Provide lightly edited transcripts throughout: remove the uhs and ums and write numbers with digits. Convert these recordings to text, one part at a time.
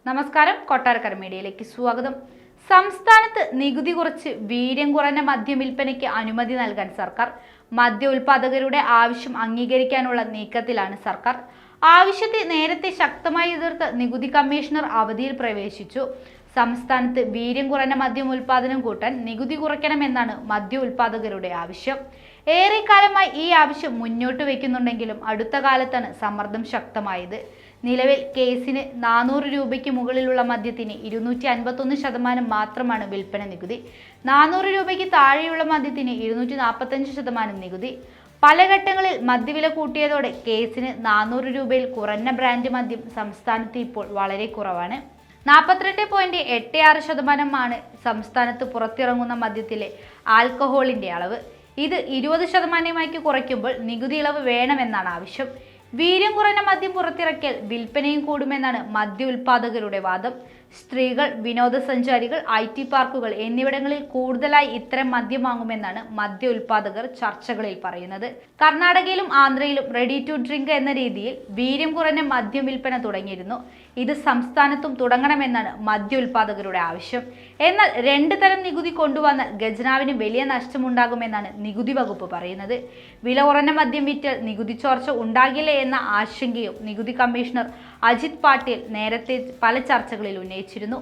നമസ്കാരം, കൊട്ടാരക്കര മീഡിയയിലേക്ക് സ്വാഗതം. സംസ്ഥാനത്ത് നികുതി കുറച്ച് വീര്യം കുറഞ്ഞ മദ്യം വിൽപ്പനയ്ക്ക് അനുമതി നൽകാൻ സർക്കാർ. മദ്യ ഉൽപാദകരുടെ ആവശ്യം അംഗീകരിക്കാനുള്ള നീക്കത്തിലാണ് സർക്കാർ. ആവശ്യത്തെ നേരത്തെ ശക്തമായി എതിർത്ത് നികുതി കമ്മീഷണർ അവധിയിൽ പ്രവേശിച്ചു. സംസ്ഥാനത്ത് വീര്യം കുറഞ്ഞ മദ്യം ഉൽപാദനം കൂട്ടാൻ നികുതി കുറയ്ക്കണമെന്നാണ് മദ്യ ഉൽപാദകരുടെ ആവശ്യം. ഏറെക്കാലമായി ഈ ആവശ്യം മുന്നോട്ട് വയ്ക്കുന്നുണ്ടെങ്കിലും അടുത്ത കാലത്താണ് സമ്മർദ്ദം ശക്തമായത്. നിലവിൽ കേസിന് 400 രൂപയ്ക്ക് മുകളിലുള്ള മദ്യത്തിന് 251% മാത്രമാണ് വിൽപ്പന നികുതി. 400 രൂപയ്ക്ക് താഴെയുള്ള മദ്യത്തിന് 245% നികുതി. പല ഘട്ടങ്ങളിൽ മദ്യവില കൂട്ടിയതോടെ കേസിന് 400 രൂപയിൽ കുറഞ്ഞ ബ്രാൻഡ് മദ്യം സംസ്ഥാനത്ത് ഇപ്പോൾ വളരെ കുറവാണ്. 42.86% സംസ്ഥാനത്ത് പുറത്തിറങ്ങുന്ന മദ്യത്തിലെ ആൽക്കഹോളിന്റെ അളവ്. ഇത് 20% കുറയ്ക്കുമ്പോൾ നികുതി ഇളവ് വേണമെന്നാണ് ആവശ്യം. വീര്യം കുറഞ്ഞ മദ്യം പുറത്തിറക്കിയാൽ വിൽപ്പനയും കൂടുമെന്നാണ് മദ്യ ഉൽപാദകരുടെ വാദം. സ്ത്രീകൾ, വിനോദസഞ്ചാരികൾ, IT പാർക്കുകൾ എന്നിവിടങ്ങളിൽ കൂടുതലായി ഇത്തരം മദ്യം വാങ്ങുമെന്നാണ് മദ്യ ഉൽപാദകർ ചർച്ചകളിൽ പറയുന്നത്. കർണാടകയിലും ആന്ധ്രയിലും റെഡി ടു ഡ്രിങ്ക് എന്ന രീതിയിൽ വീര്യം കുറഞ്ഞ മദ്യം വിൽപ്പന തുടങ്ങിയിരുന്നു. ഇത് സംസ്ഥാനത്തും തുടങ്ങണമെന്നാണ് മദ്യ ഉൽപാദകരുടെ ആവശ്യം. എന്നാൽ 2 തരം നികുതി കൊണ്ടുവന്നാൽ ഖജനാവിന് വലിയ നഷ്ടമുണ്ടാകുമെന്നാണ് നികുതി വകുപ്പ് പറയുന്നത്. വില കുറഞ്ഞ മദ്യം വിറ്റാൽ നികുതി ചോർച്ച ഉണ്ടാകില്ലേ എന്ന ആശങ്കയും നികുതി കമ്മീഷണർ അജിത് പാട്ടീൽ നേരത്തെ പല ചർച്ചകളിൽ ഉന്നയിച്ചിരുന്നു.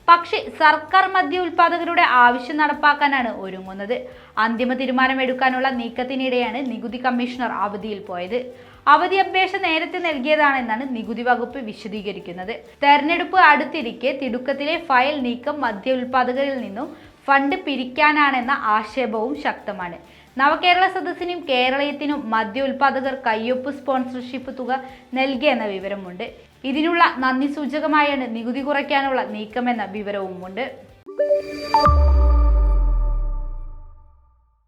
പക്ഷേ സർക്കാർ മദ്യ ഉൽപാദകരുടെ ആവശ്യം നടപ്പാക്കാനാണ് ഒരുങ്ങുന്നത്. അന്തിമ തീരുമാനമെടുക്കാനുള്ള നീക്കത്തിനിടെയാണ് നികുതി കമ്മീഷണർ അവധിയിൽ പോയത്. അവധി അപേക്ഷ നേരത്തെ നൽകിയതാണെന്നാണ് നികുതി വകുപ്പ് വിശദീകരിക്കുന്നത്. തെരഞ്ഞെടുപ്പ് അടുത്തിരിക്കെ തിടുക്കത്തിലെ ഫയൽ നീക്കം മദ്യ ഉൽപാദകരിൽ നിന്നും ഫണ്ട് പിരിക്കാനാണെന്ന ആക്ഷേപവും ശക്തമാണ്. നവകേരള സദസ്സിനും കേരളയത്തിനും മദ്യ ഉൽപാദകർ കയ്യൊപ്പ് സ്പോൺസർഷിപ്പ് തുക നൽകിയെന്ന വിവരമുണ്ട്. ഇതിനുള്ള നന്ദി സൂചകമായാണ് നികുതി കുറയ്ക്കാനുള്ള നീക്കമെന്ന വിവരവുമുണ്ട്.